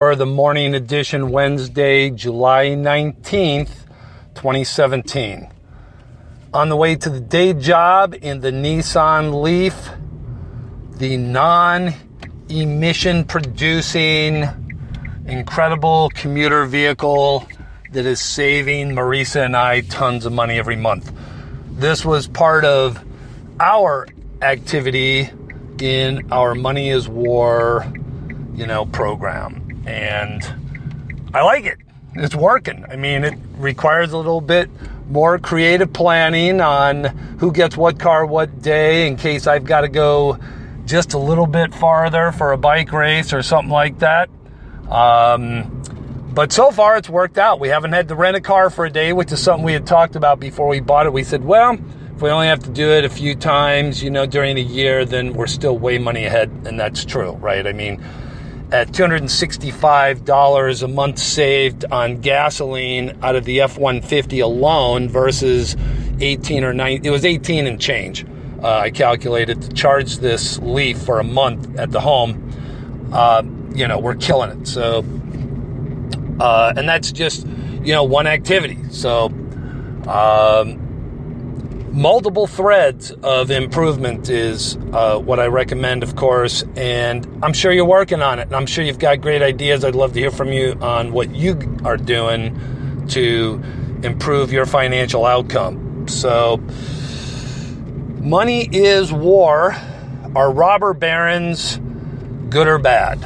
For the morning edition, Wednesday, July 19th, 2017. On the way to the day job in the Nissan Leaf, the non-emission producing, incredible commuter vehicle that is saving Marisa and I tons of money every month. This was part of our activity in our Money is War, program. And I like it. It's working. I mean, it requires a little bit more creative planning on who gets what car what day in case I've got to go just a little bit farther for a bike race or something like that. But so far it's worked out. We haven't had to rent a car for a day, which is something we had talked about before we bought it. We said, well, if we only have to do it a few times, during a year, then we're still way money ahead. And that's true, right? I mean, at $265 a month saved on gasoline out of the F-150 alone versus 18 or 9, it was 18 and change. I calculated to charge this Leaf for a month at the home. We're killing it. So, and that's just, one activity. So, multiple threads of improvement is what I recommend, of course, and I'm sure you're working on it, and I'm sure you've got great ideas. I'd love to hear from you on what you are doing to improve your financial outcome. So, money is war. Are robber barons good or bad?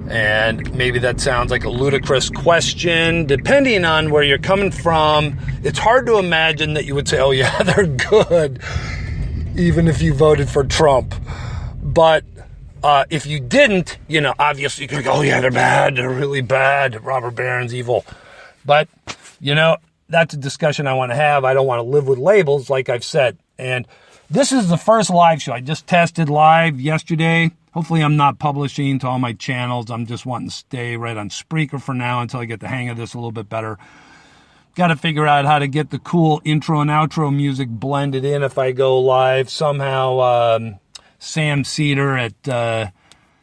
And maybe that sounds like a ludicrous question. Depending on where you're coming from, it's hard to imagine that you would say, oh yeah, they're good, even if you voted for Trump. But if you didn't, obviously you could go, oh yeah, they're bad, they're really bad, robber barons, evil. But, that's a discussion I want to have. I don't want to live with labels, like I've said. And this is the first live show. I just tested live yesterday. Hopefully I'm not publishing to all my channels. I'm just wanting to stay right on Spreaker for now until I get the hang of this a little bit better. Got to figure out how to get the cool intro and outro music blended in if I go live. Somehow Sam Cedar at the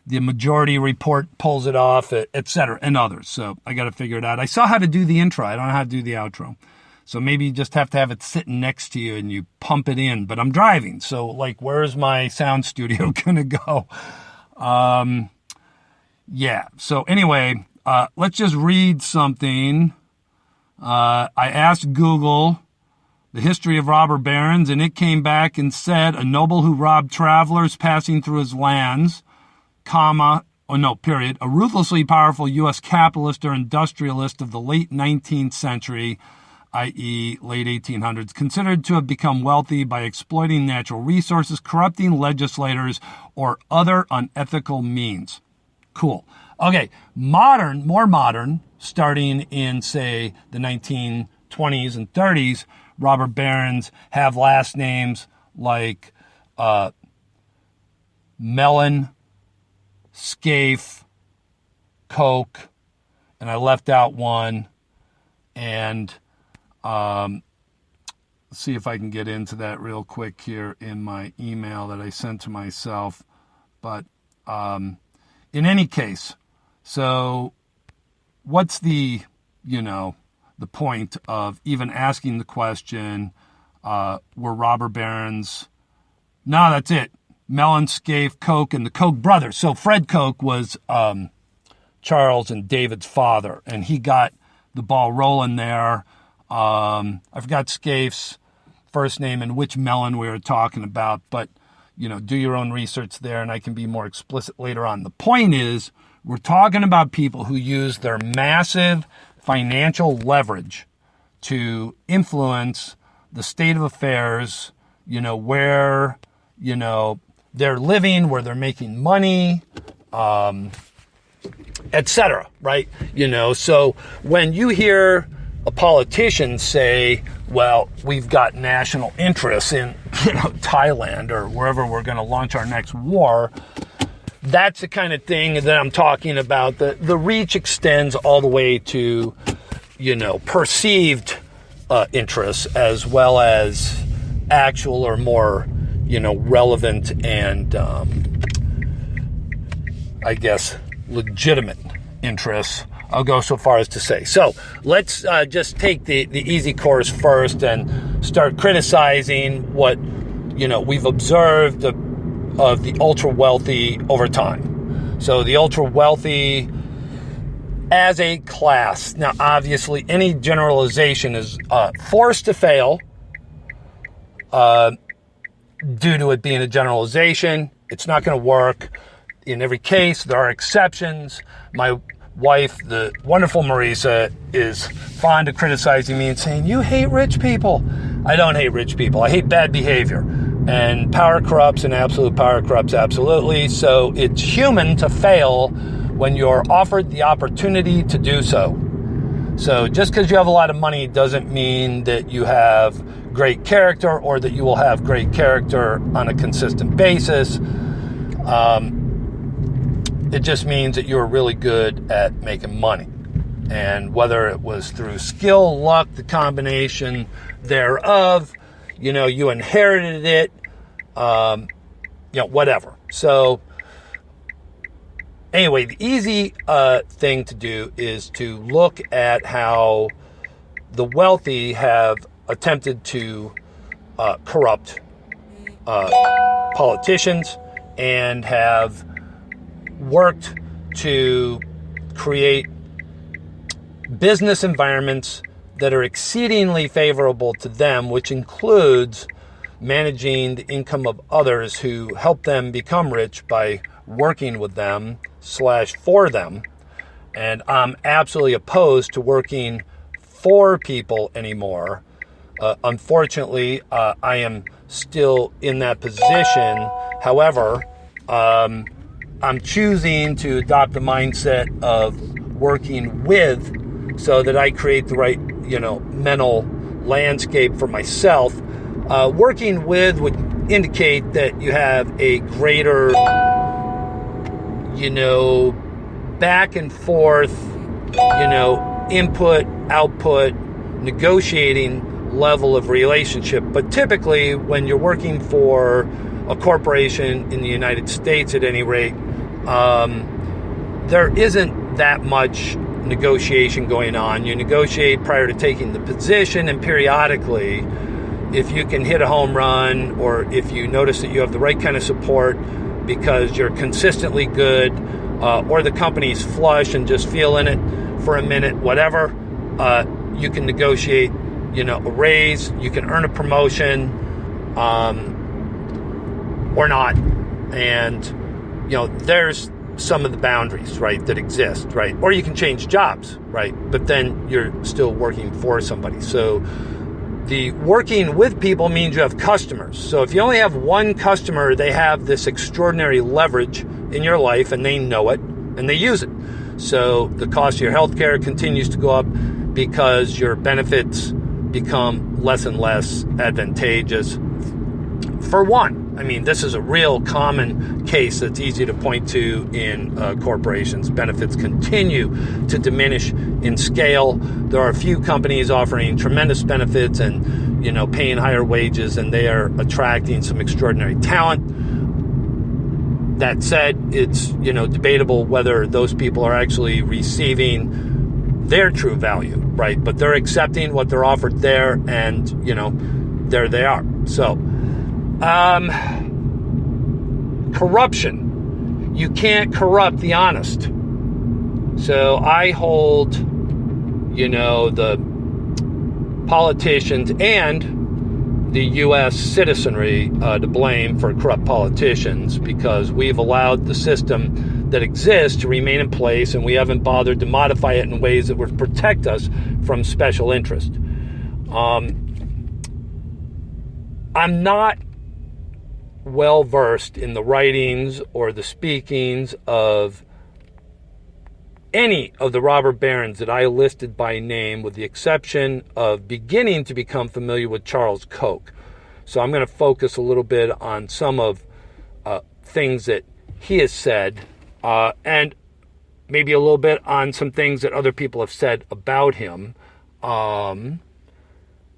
Majority Report pulls it off, etc., and others. So I got to figure it out. I saw how to do the intro. I don't know how to do the outro. So maybe you just have to have it sitting next to you and you pump it in. But I'm driving, so where's my sound studio going to go? So anyway, let's just read something. I asked Google the history of robber barons, and it came back and said, a noble who robbed travelers passing through his lands, a ruthlessly powerful U.S. capitalist or industrialist of the late 19th century, i.e. late 1800s, considered to have become wealthy by exploiting natural resources, corrupting legislators, or other unethical means. Cool. Okay, more modern, starting in, say, the 1920s and 30s, robber barons have last names like Mellon, Scaife, Koch, and I left out one, and let's see if I can get into that real quick here in my email that I sent to myself. But in any case, so what's the point of even asking the question, were robber barons? No, that's it. Mellon, Scaife, Koch, and the Koch brothers. So Fred Koch was Charles and David's father, and he got the ball rolling there. I forgot Scaife's first name and which Mellon we were talking about, but, do your own research there, and I can be more explicit later on. The point is, we're talking about people who use their massive financial leverage to influence the state of affairs, where, they're living, where they're making money, etc., right? So when you hear a politician say, well, we've got national interests in Thailand or wherever we're going to launch our next war, that's the kind of thing that I'm talking about. The reach extends all the way to, perceived interests as well as actual or more, relevant and, I guess, legitimate interests. I'll go so far as to say. So let's just take the easy course first and start criticizing what we've observed of the ultra wealthy over time. So the ultra wealthy as a class. Now, obviously, any generalization is forced to fail due to it being a generalization. It's not going to work. In every case, there are exceptions. My wife, the wonderful Marisa, is fond of criticizing me and saying, "You hate rich people." I don't hate rich people. I hate bad behavior. And power corrupts, and absolute power corrupts absolutely. So it's human to fail when you're offered the opportunity to do so. So just because you have a lot of money doesn't mean that you have great character or that you will have great character on a consistent basis. It just means that you're really good at making money. And whether it was through skill, luck, the combination thereof, you inherited it, whatever. So anyway, the easy thing to do is to look at how the wealthy have attempted to corrupt politicians and have worked to create business environments that are exceedingly favorable to them, which includes managing the income of others who help them become rich by working with them / for them. And I'm absolutely opposed to working for people anymore. Unfortunately, I am still in that position. However, I'm choosing to adopt the mindset of working with so that I create the right, mental landscape for myself. Working with would indicate that you have a greater, back and forth, input, output, negotiating level of relationship. But typically when you're working for a corporation in the United States at any rate, there isn't that much negotiation going on. You negotiate prior to taking the position, and periodically, if you can hit a home run or if you notice that you have the right kind of support because you're consistently good or the company's flush and just feeling it for a minute, whatever, you can negotiate, a raise, you can earn a promotion or not. And, there's some of the boundaries, right, that exist, right? Or you can change jobs, right? But then you're still working for somebody. So the working with people means you have customers. So if you only have one customer, they have this extraordinary leverage in your life and they know it and they use it. So the cost of your healthcare continues to go up because your benefits become less and less advantageous for one. I mean, this is a real common case that's easy to point to in corporations. Benefits continue to diminish in scale. There are a few companies offering tremendous benefits and, paying higher wages, and they are attracting some extraordinary talent. That said, it's, debatable whether those people are actually receiving their true value, right? But they're accepting what they're offered there, and, there they are. So, corruption. You can't corrupt the honest. So I hold, the politicians and the U.S. citizenry to blame for corrupt politicians because we've allowed the system that exists to remain in place and we haven't bothered to modify it in ways that would protect us from special interest. I'm not well versed in the writings or the speakings of any of the robber barons that I listed by name, with the exception of beginning to become familiar with Charles Koch. So I'm going to focus a little bit on some of things that he has said and maybe a little bit on some things that other people have said about him.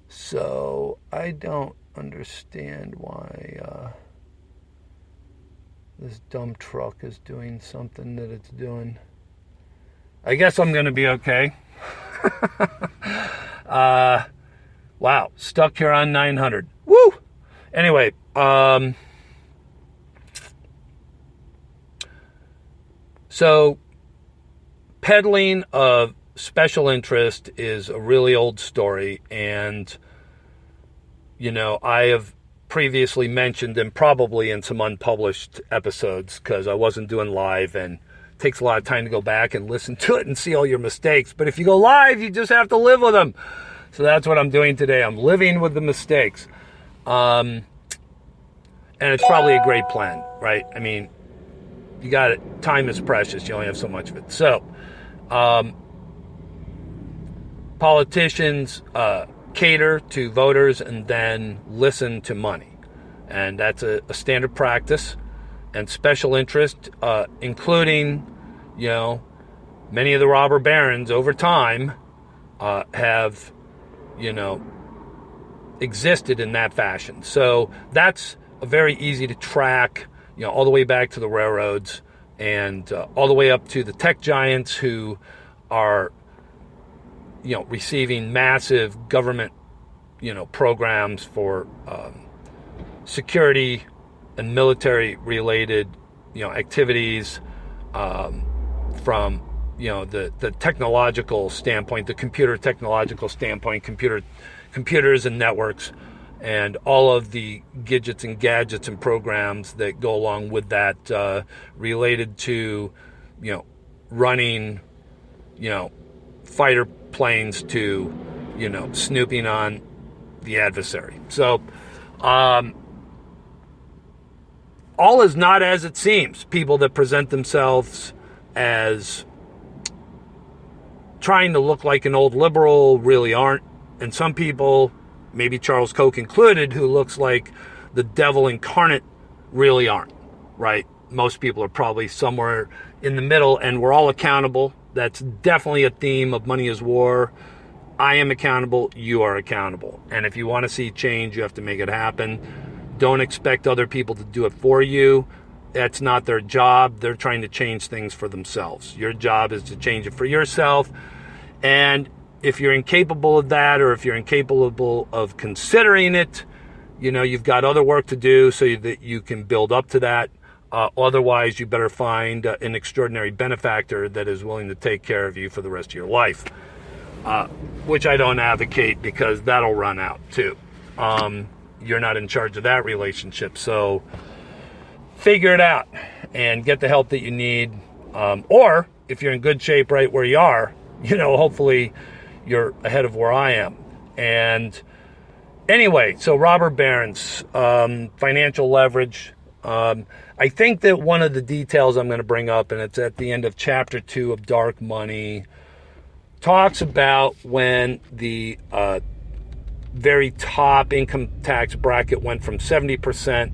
So I don't understand why this dumb truck is doing something that it's doing. I guess I'm going to be okay. Wow, stuck here on 900. Woo! Anyway, so peddling of special interest is a really old story, and, you know, I have previously mentioned, and probably in some unpublished episodes, because I wasn't doing live, and it takes a lot of time to go back and listen to it and see all your mistakes. But if you go live, you just have to live with them. So that's what I'm doing today. I'm living with the mistakes. And it's probably a great plan, right? I mean, you got it. Time is precious. You only have so much of it. So, politicians cater to voters and then listen to money. And that's a standard practice. And special interest, including, you know, many of the robber barons over time have, you know, existed in that fashion. So that's very easy to track, you know, all the way back to the railroads and all the way up to the tech giants who are, you know, receiving massive government, you know, programs for security and military related, you know, activities from, you know, the technological standpoint, the computer technological standpoint, computers and networks, and all of the gadgets and programs that go along with that, related to, you know, running, you know, fighter planes to, you know, snooping on the adversary. So, all is not as it seems. People that present themselves as trying to look like an old liberal really aren't. And some people, maybe Charles Koch included, who looks like the devil incarnate, really aren't, right? Most people are probably somewhere in the middle, and we're all accountable. That's definitely a theme of Money is War. I am accountable. You are accountable. And if you want to see change, you have to make it happen. Don't expect other people to do it for you. That's not their job. They're trying to change things for themselves. Your job is to change it for yourself. And if you're incapable of that, or if you're incapable of considering it, you know, you've got other work to do so that you can build up to that. Otherwise, you better find an extraordinary benefactor that is willing to take care of you for the rest of your life, which I don't advocate, because that'll run out too. You're not in charge of that relationship. So figure it out and get the help that you need. Or if you're in good shape right where you are, you know, hopefully you're ahead of where I am. And anyway, so robber barons, financial leverage. I think that one of the details I'm going to bring up, and it's at the end of chapter 2 of Dark Money, talks about when the very top income tax bracket went from 70%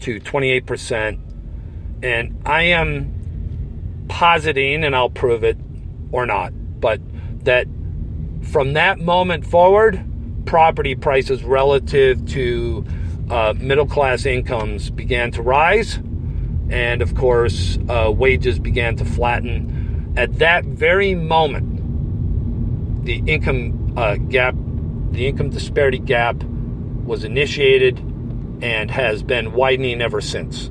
to 28%. And I am positing, and I'll prove it or not, but that from that moment forward, property prices relative to middle-class incomes began to rise. And of course, wages began to flatten. At that very moment, the income disparity gap was initiated and has been widening ever since.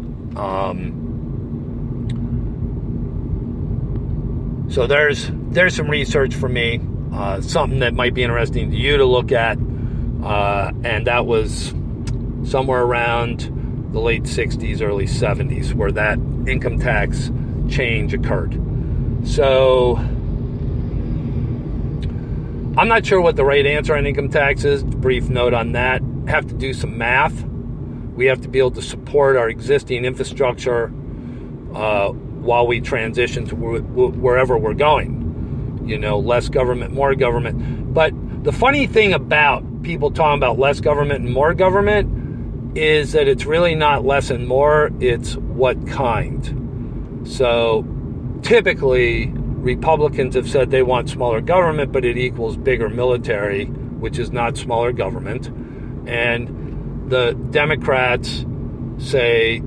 So there's some research for me, something that might be interesting to you to look at, and that was somewhere around the late 60s, early 70s, where that income tax change occurred. So I'm not sure what the right answer on income tax is. Brief note on that. Have to do some math. We have to be able to support our existing infrastructure while we transition to wherever we're going. You know, less government, more government. But the funny thing about people talking about less government and more government is that it's really not less and more, it's what kind. So typically, Republicans have said they want smaller government, but it equals bigger military, which is not smaller government. And the Democrats say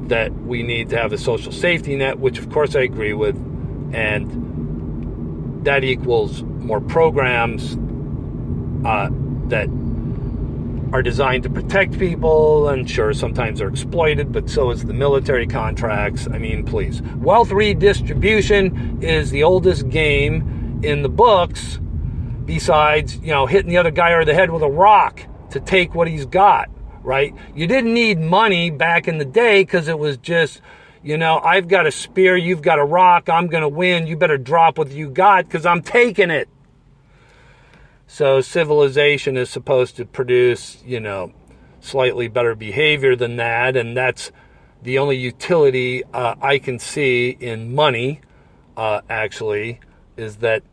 that we need to have a social safety net, which of course I agree with. And that equals more programs that are designed to protect people, and sure, sometimes they're exploited, but so is the military contracts. I mean, please. Wealth redistribution is the oldest game in the books, besides, hitting the other guy over the head with a rock to take what he's got, right? You didn't need money back in the day because it was just, I've got a spear, you've got a rock, I'm going to win, you better drop what you got because I'm taking it. So civilization is supposed to produce, slightly better behavior than that, and that's the only utility I can see in money, actually, is that,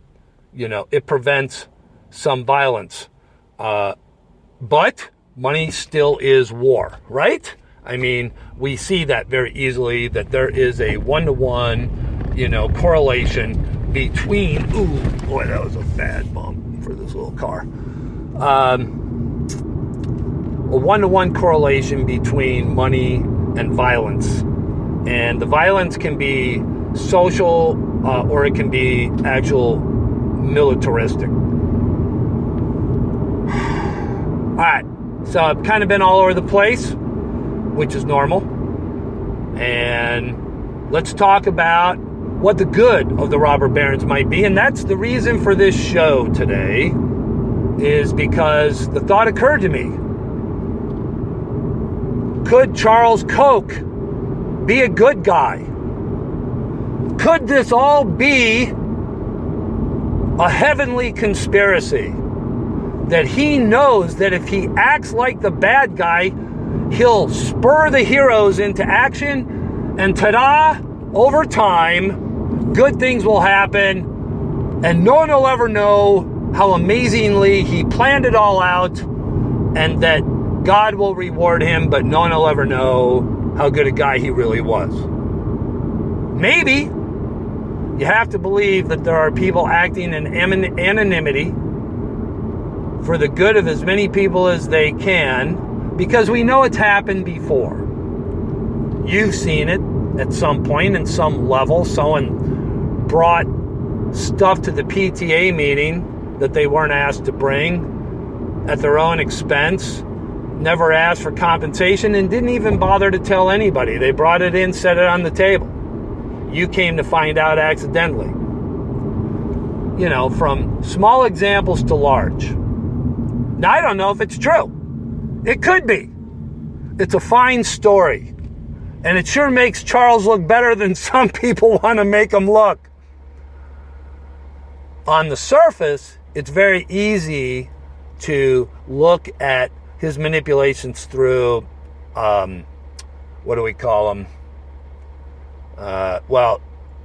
it prevents some violence. But money still is war, right? I mean, we see that very easily, that there is a one-to-one, correlation between, ooh, boy, that was a bad bump for this little car. A one-to-one correlation between money and violence. And the violence can be social or it can be actual militaristic. All right, so I've kind of been all over the place, which is normal. And let's talk about what the good of the robber barons might be. And that's the reason for this show today, is because the thought occurred to me. Could Charles Koch be a good guy? Could this all be a heavenly conspiracy? That he knows that if he acts like the bad guy, he'll spur the heroes into action, and ta-da, over time, good things will happen, and no one will ever know how amazingly he planned it all out, and that God will reward him, but no one will ever know how good a guy he really was. Maybe. You have to believe that there are people acting in anonymity for the good of as many people as they can, because we know it's happened before. You've seen it at some point, in some level. Someone brought stuff to the PTA meeting that they weren't asked to bring at their own expense, never asked for compensation, and didn't even bother to tell anybody. They brought it in, set it on the table. You came to find out accidentally. From small examples to large. Now, I don't know if it's true. It could be. It's a fine story. And it sure makes Charles look better than some people want to make him look. On the surface, it's very easy to look at his manipulations through, what do we call them?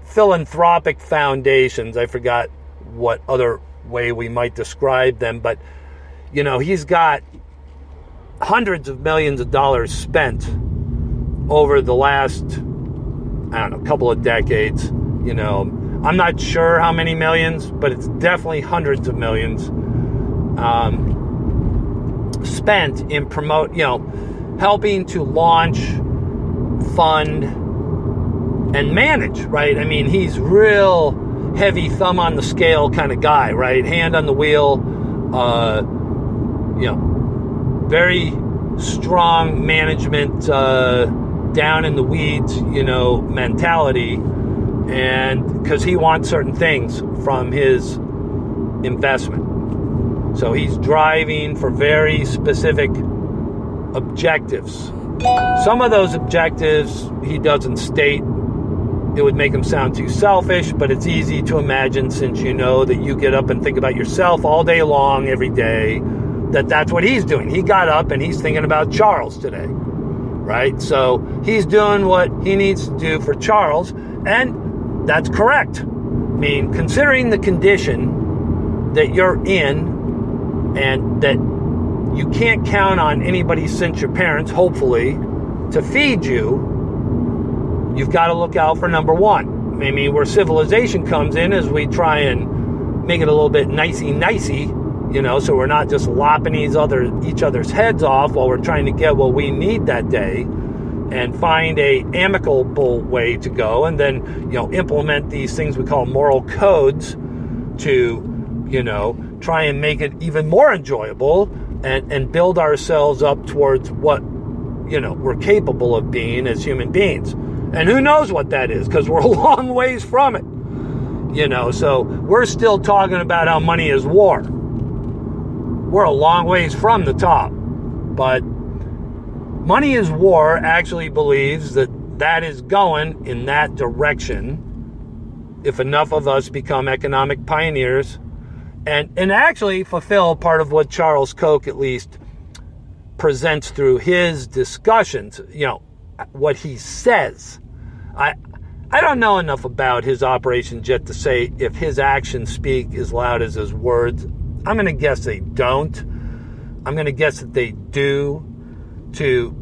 Philanthropic foundations. I forgot what other way we might describe them, but he's got hundreds of millions of dollars spent over the last, couple of decades. I'm not sure how many millions, but it's definitely hundreds of millions spent in helping to launch, fund, and manage, right? I mean, he's real heavy thumb on the scale kind of guy, right? Hand on the wheel, very strong management, down in the weeds, mentality. And because he wants certain things from his investment. So he's driving for very specific objectives. Some of those objectives he doesn't state. It would make him sound too selfish, but it's easy to imagine, since that you get up and think about yourself all day long, every day, that's what he's doing. He got up and he's thinking about Charles today, right? So he's doing what he needs to do for Charles, and that's correct. I mean, considering the condition that you're in, and that you can't count on anybody since your parents, hopefully, to feed you, you've got to look out for number one. I mean, where civilization comes in is we try and make it a little bit nicey, so we're not just lopping each other's heads off while we're trying to get what we need that day, and find a amicable way to go, and then, implement these things we call moral codes to, try and make it even more enjoyable and build ourselves up towards what, we're capable of being as human beings. And who knows what that is, because we're a long ways from it. So we're still talking about how money is war. We're a long ways from the top. But Money is War actually believes that is going in that direction if enough of us become economic pioneers and actually fulfill part of what Charles Koch at least presents through his discussions, what he says. I don't know enough about his operations yet to say if his actions speak as loud as his words. I'm going to guess they don't. I'm going to guess that they do to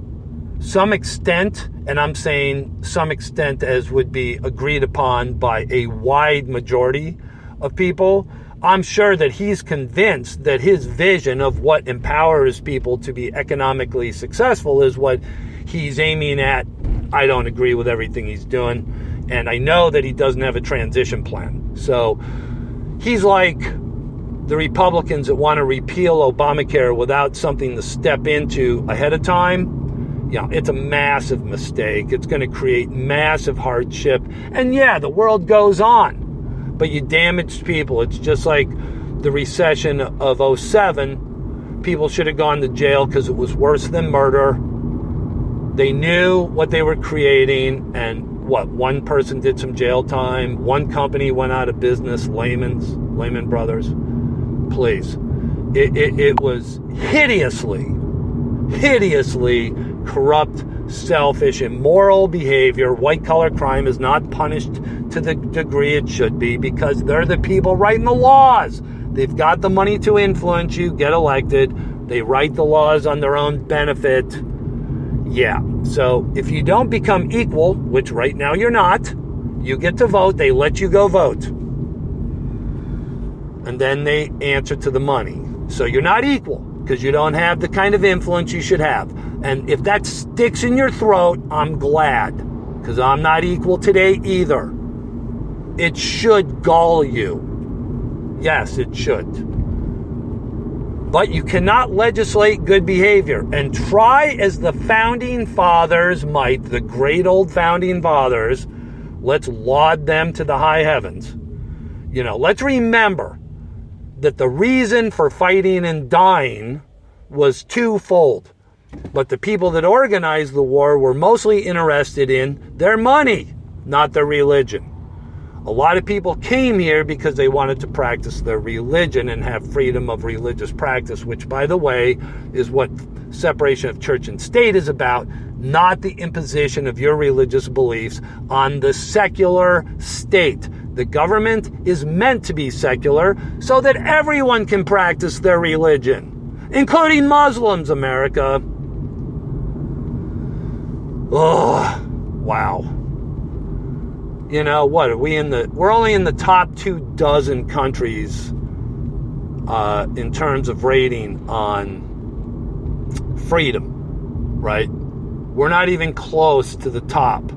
some extent, and I'm saying some extent as would be agreed upon by a wide majority of people. I'm sure that he's convinced that his vision of what empowers people to be economically successful is what he's aiming at. I don't agree with everything he's doing, and I know that he doesn't have a transition plan. So he's like the Republicans that want to repeal Obamacare without something to step into ahead of time. It's a massive mistake. It's going to create massive hardship. And the world goes on, but you damaged people. It's just like the recession of 2007. People should have gone to jail because it was worse than murder. They knew what they were creating, and one person did some jail time. One company went out of business, Lehman Brothers. Please. It was hideously corrupt, selfish, immoral behavior. White-collar crime is not punished to the degree it should be because they're the people writing the laws. They've got the money to influence you, get elected. They write the laws on their own benefit. So if you don't become equal, which right now you're not, you get to vote. They let you go vote. And then they answer to the money. So you're not equal because you don't have the kind of influence you should have. And if that sticks in your throat, I'm glad, because I'm not equal today either. It should gall you. Yes, it should. But you cannot legislate good behavior. And try as the founding fathers might, the great old founding fathers, let's laud them to the high heavens. Let's remember that the reason for fighting and dying was twofold. But the people that organized the war were mostly interested in their money, not their religion. A lot of people came here because they wanted to practice their religion and have freedom of religious practice, which, by the way, is what separation of church and state is about, not the imposition of your religious beliefs on the secular state. The government is meant to be secular so that everyone can practice their religion, including Muslims, America. Oh, wow. What are we we're only in the top 24 countries in terms of rating on freedom, right? We're not even close to the top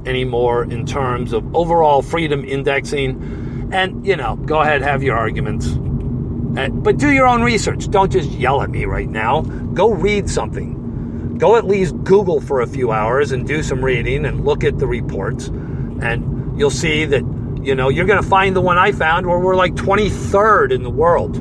anymore in terms of overall freedom indexing. And, go ahead, have your arguments. But do your own research. Don't just yell at me right now. Go read something. Go at least Google for a few hours and do some reading and look at the reports. And you'll see that, you're going to find the one I found where we're like 23rd in the world.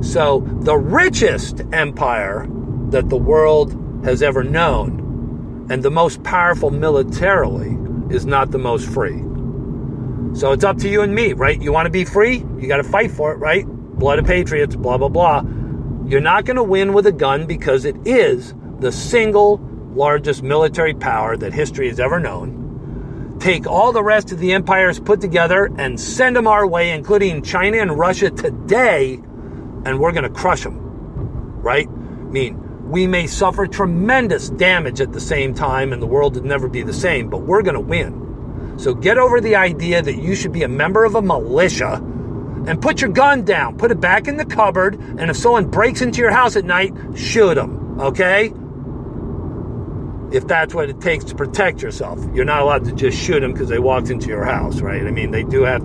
So the richest empire that the world has ever known and the most powerful militarily is not the most free. So it's up to you and me, right? You want to be free? You got to fight for it, right? Blood of patriots, blah, blah, blah. You're not going to win with a gun because it is the single largest military power that history has ever known. Take all the rest of the empires put together and send them our way, including China and Russia today, and we're going to crush them, right? We may suffer tremendous damage at the same time, and the world would never be the same, but we're going to win. So get over the idea that you should be a member of a militia and put your gun down, put it back in the cupboard, and if someone breaks into your house at night, shoot them, okay? If that's what it takes to protect yourself. You're not allowed to just shoot them because they walked into your house, right? They do have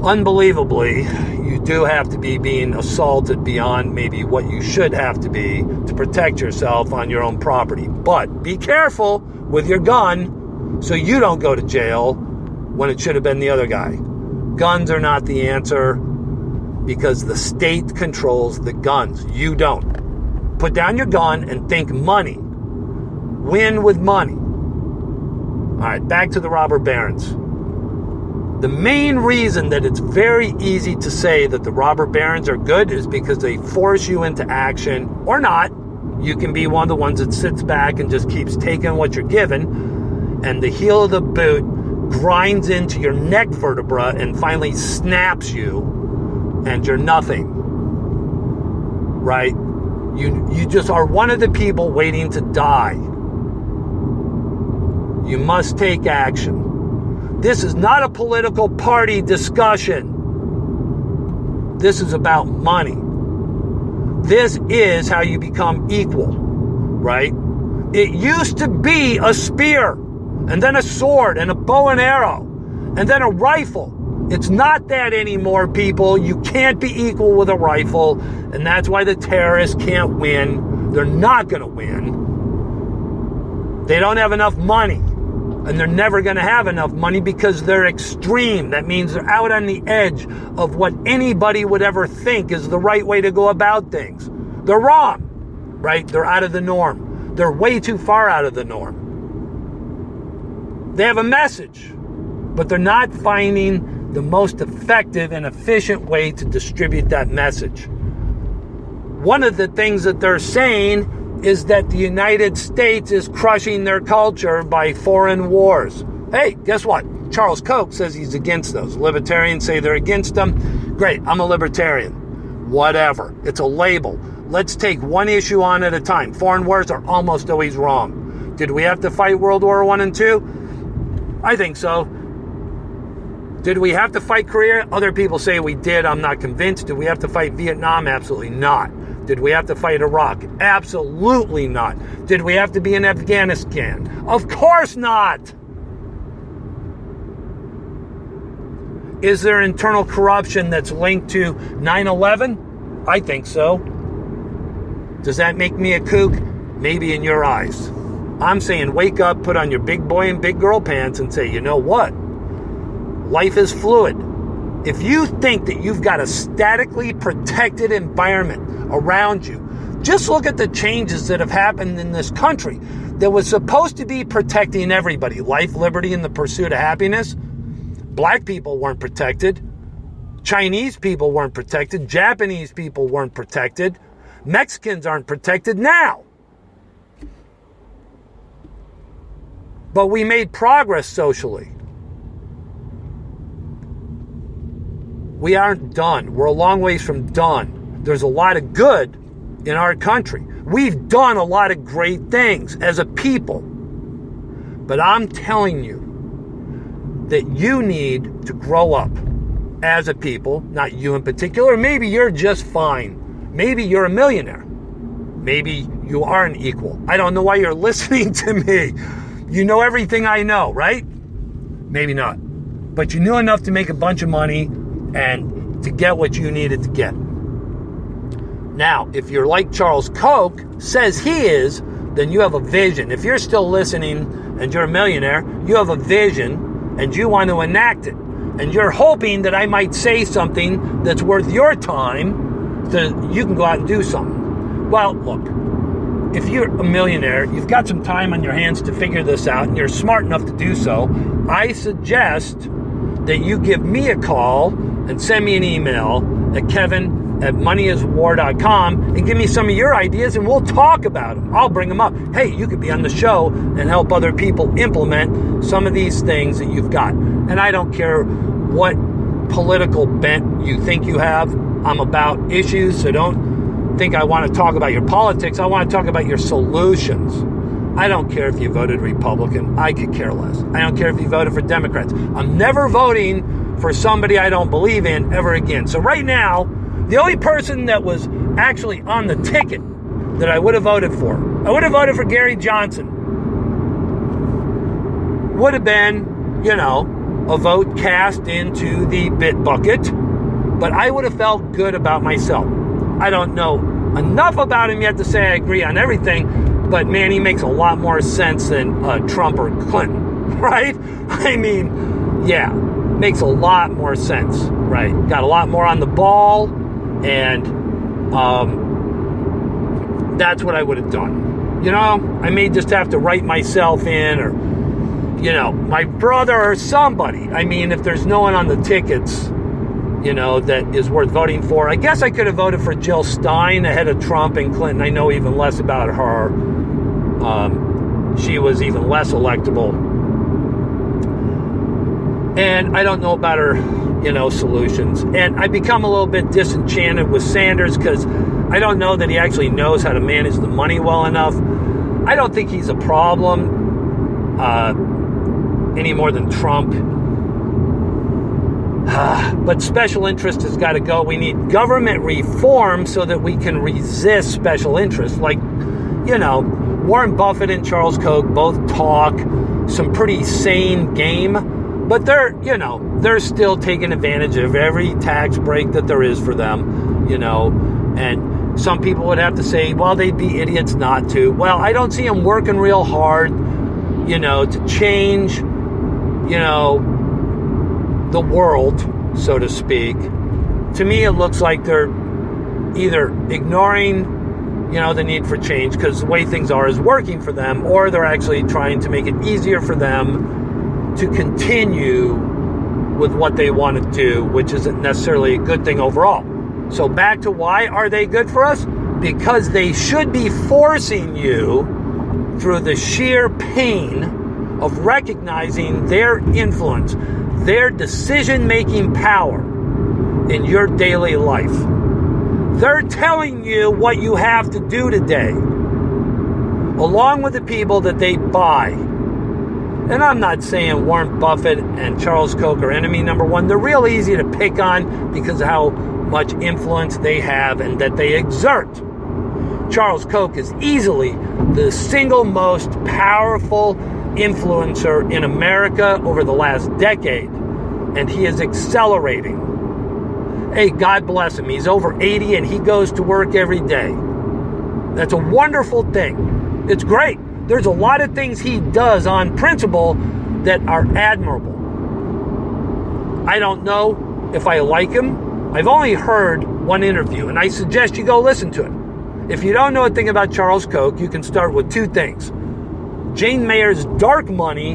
unbelievably, you do have to be being assaulted beyond maybe what you should have to be to protect yourself on your own property. But be careful with your gun so you don't go to jail when it should have been the other guy. Guns are not the answer because the state controls the guns. You don't. Put down your gun and think money. Win with money. All right, back to the robber barons. The main reason that it's very easy to say that the robber barons are good is because they force you into action, or not. You can be one of the ones that sits back and just keeps taking what you're given, and the heel of the boot grinds into your neck vertebra and finally snaps you, and you're nothing. Right? You just are one of the people waiting to die. You must take action. This is not a political party discussion. This is about money. This is how you become equal, right? It used to be a spear, and then a sword, and a bow and arrow, and then a rifle. It's not that anymore, people. You can't be equal with a rifle, and that's why the terrorists can't win. They're not going to win. They don't have enough money. And they're never going to have enough money because they're extreme. That means they're out on the edge of what anybody would ever think is the right way to go about things. They're wrong, right? They're out of the norm. They're way too far out of the norm. They have a message, but they're not finding the most effective and efficient way to distribute that message. One of the things that they're saying is that the United States is crushing their culture by foreign wars. Hey, guess what? Charles Koch says he's against those. Libertarians say they're against them. Great, I'm a libertarian. Whatever. It's a label. Let's take one issue on at a time. Foreign wars are almost always wrong. Did we have to fight World War I and II? I think so. Did we have to fight Korea? Other people say we did. I'm not convinced. Did we have to fight Vietnam? Absolutely not. Did we have to fight Iraq? Absolutely not. Did we have to be in Afghanistan? Of course not. Is there internal corruption that's linked to 9/11? I think so. Does that make me a kook? Maybe in your eyes. I'm saying wake up, put on your big boy and big girl pants and say, you know what? Life is fluid. If you think that you've got a statically protected environment around you, just look at the changes that have happened in this country that was supposed to be protecting everybody. Life, liberty, and the pursuit of happiness. Black people weren't protected. Chinese people weren't protected. Japanese people weren't protected. Mexicans aren't protected now. But we made progress socially. We aren't done. We're a long ways from done. There's a lot of good in our country. We've done a lot of great things as a people. But I'm telling you that you need to grow up as a people, not you in particular. Maybe you're just fine. Maybe you're a millionaire. Maybe you are an equal. I don't know why you're listening to me. You know everything I know, right? Maybe not. But you knew enough to make a bunch of money and to get what you needed to get. Now, if you're like Charles Koch says he is, then you have a vision. If you're still listening and you're a millionaire, you have a vision and you want to enact it. And you're hoping that I might say something that's worth your time so you can go out and do something. Well, look, if you're a millionaire, you've got some time on your hands to figure this out and you're smart enough to do so, I suggest that you give me a call and send me an email at kevin@moneyiswar.com and give me some of your ideas and we'll talk about them. I'll bring them up. Hey, you could be on the show and help other people implement some of these things that you've got. And I don't care what political bent you think you have. I'm about issues, so don't think I want to talk about your politics. I want to talk about your solutions. I don't care if you voted Republican. I could care less. I don't care if you voted for Democrats. I'm never voting for somebody I don't believe in ever again. So right now, the only person that was actually on the ticket that I would have voted for, I would have voted for Gary Johnson. Would have been, a vote cast into the bit bucket, but I would have felt good about myself. I don't know enough about him yet to say I agree on everything, but man, he makes a lot more sense than Trump or Clinton, right? I mean, yeah, makes a lot more sense, right? Got a lot more on the ball, and that's what I would have done. You know, I may just have to write myself in, or, you know, my brother or somebody. I mean, if there's no one on the tickets, you know, that is worth voting for. I guess I could have voted for Jill Stein ahead of Trump and Clinton. I know even less about her. She was even less electable. And I don't know about her, you know, solutions. And I become a little bit disenchanted with Sanders because I don't know that he actually knows how to manage the money well enough. I don't think he's a problem any more than Trump. But special interest has got to go. We need government reform so that we can resist special interest. Like, you know, Warren Buffett and Charles Koch both talk some pretty sane game, but they're, you know, they're still taking advantage of every tax break that there is for them, you know, and some people would have to say, well, they'd be idiots not to. Well, I don't see them working real hard, you know, to change, you know, the world, so to speak. To me, it looks like they're either ignoring, you know, the need for change because the way things are is working for them, or they're actually trying to make it easier for them to continue with what they want to do, which isn't necessarily a good thing overall. So back to why are they good for us? Because they should be forcing you through the sheer pain of recognizing their influence, their decision-making power in your daily life. They're telling you what you have to do today, along with the people that they buy. And I'm not saying Warren Buffett and Charles Koch are enemy number one. They're real easy to pick on because of how much influence they have and that they exert. Charles Koch is easily the single most powerful influencer in America over the last decade, and he is accelerating. Hey, God bless him. He's over 80 and he goes to work every day. That's a wonderful thing. It's great. There's a lot of things he does on principle that are admirable. I don't know if I like him. I've only heard one interview, and I suggest you go listen to it. If you don't know a thing about Charles Koch, you can start with two things: Jane Mayer's Dark Money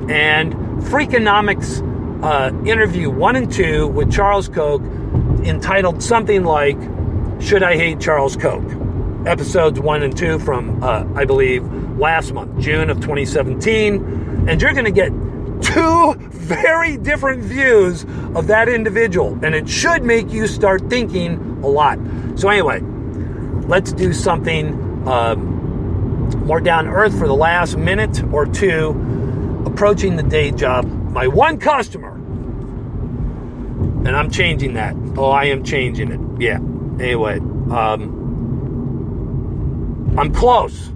and Freakonomics interview 1 and 2 with Charles Koch, entitled something like Should I Hate Charles Koch? Episodes 1 and 2 from, I believe, last month, June of 2017. And you're going to get two very different views of that individual. And it should make you start thinking a lot. So anyway, let's do something more down to earth for the last minute or two, approaching the day job. My one customer, and I'm changing that. Oh, I am changing it. Yeah. Anyway, I'm close.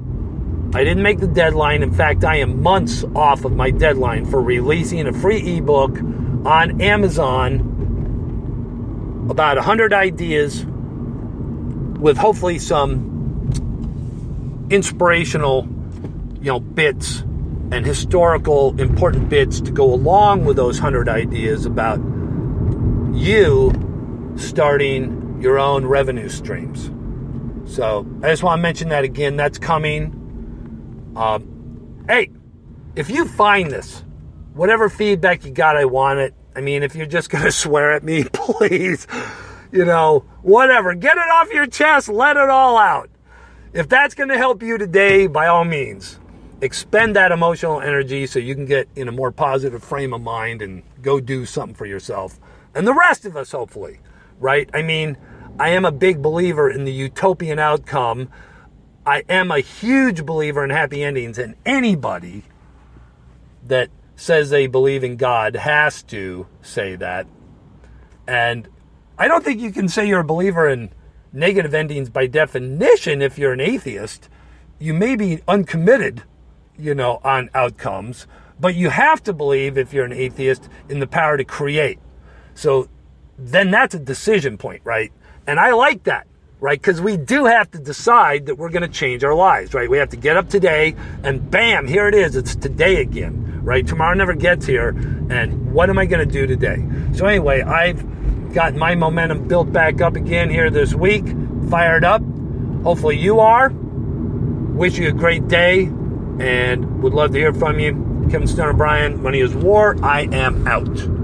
I didn't make the deadline. In fact, I am months off of my deadline for releasing a free ebook on Amazon, about 100 ideas with hopefully some inspirational, you know, bits and historical important bits to go along with those 100 ideas about you starting your own revenue streams. So I just want to mention that again. That's coming. Hey, if you find this, whatever feedback you got, I want it. I mean, if you're just going to swear at me, please, you know, whatever. Get it off your chest. Let it all out. If that's going to help you today, by all means, expend that emotional energy so you can get in a more positive frame of mind and go do something for yourself. And the rest of us, hopefully, right? I mean, I am a big believer in the utopian outcome. I am a huge believer in happy endings, and anybody that says they believe in God has to say that. And I don't think you can say you're a believer in negative endings by definition if you're an atheist. You may be uncommitted, you know, on outcomes, But you have to believe, if you're an atheist, in the power to create. So then that's a decision point, right? And I like that, right? Because we do have to decide that we're going to change our lives, right? We have to get up today and bam, here it is. It's today again, right? Tomorrow never gets here. And what am I going to do today? So anyway, I've got my momentum built back up again here this week, fired up. Hopefully you are. Wish you a great day and would love to hear from you. Kevin Stone O'Brien, Money is War. I am out.